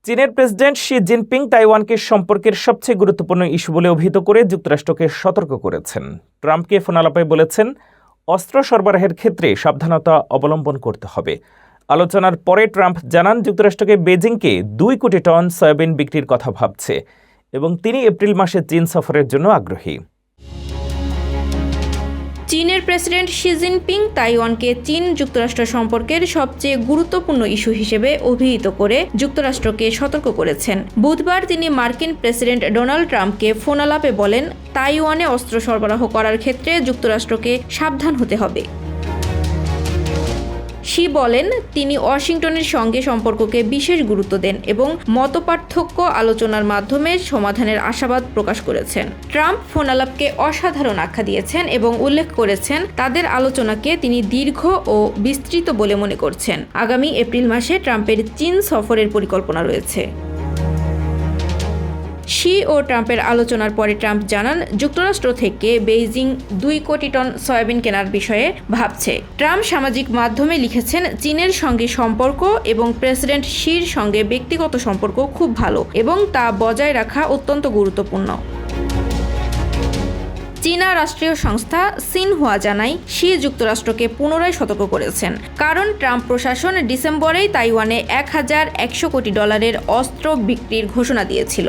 চীনের president Xi Jinping তাইওয়ানকে সম্পর্কের সবচেয়ে গুরুত্বপূর্ণ ইস্যু বলে অভিহিত করে যুক্তরাষ্ট্রকে সতর্ক করেছেন। ট্রাম্পকে ফোনালাপে বলেছেন, অস্ত্র সরবরাহের ক্ষেত্রে সাবধানতা অবলম্বন করতে হবে। আলোচনার পরে ট্রাম্প জানান, যুক্তরাষ্ট্রকে বেজিংকে 2 কোটি টন সয়াবিন বিক্রির কথা ভাবছে এবং তিনি এপ্রিল মাসে চীন সফরের জন্য আগ্রহী। চীনের প্রেসিডেন্ট শি জিনপিং তাইওয়ানকে চীন যুক্তরাষ্ট্র সম্পর্কের সবচেয়ে গুরুত্বপূর্ণ ইস্যু হিসেবে অভিহিত করে যুক্তরাষ্ট্রকে সতর্ক করেছেন। বুধবার তিনি মার্কিন প্রেসিডেন্ট ডোনাল্ড ট্রাম্পকে ফোনালাপে বলেন, তাইওয়ানে অস্ত্র সরবরাহ করার ক্ষেত্রে যুক্তরাষ্ট্রকে সাবধান হতে হবে। শি বলেন, তিনি ওয়াশিংটনের সঙ্গে সম্পর্ককে বিশেষ গুরুত্ব দেন এবং মতপার্থক্য আলোচনার মাধ্যমে সমাধানের আশাবাদ প্রকাশ করেছেন। ট্রাম্প ফোনালাপকে অসাধারণ আখ্যা দিয়েছেন এবং উল্লেখ করেছেন, তাদের আলোচনাকে তিনি দীর্ঘ ও বিস্তৃত বলে মনে করছেন। আগামী এপ্রিল মাসে ট্রাম্পের চীন সফরের পরিকল্পনা রয়েছে। শি ও ট্রাম্পের আলোচনার পরে ট্রাম্প জানান, যুক্তরাষ্ট্র থেকে বেইজিং 2 কোটি টন সয়াবিন কেনার বিষয়ে ভাবছে। ট্রাম্প সামাজিক মাধ্যমে লিখেছেন, চীনের সঙ্গে সম্পর্ক এবং প্রেসিডেন্ট শির সঙ্গে ব্যক্তিগত সম্পর্ক খুব ভালো এবং তা বজায় রাখা অত্যন্ত গুরুত্বপূর্ণ। চীনা রাষ্ট্রীয় সংস্থা সিনহুয়া জানায়, শি যুক্তরাষ্ট্রকে পুনরায় সতর্ক করেছেন, কারণ ট্রাম্প প্রশাসন ডিসেম্বরেই তাইওয়ানে $1,100 কোটি অস্ত্র বিক্রির ঘোষণা দিয়েছিল।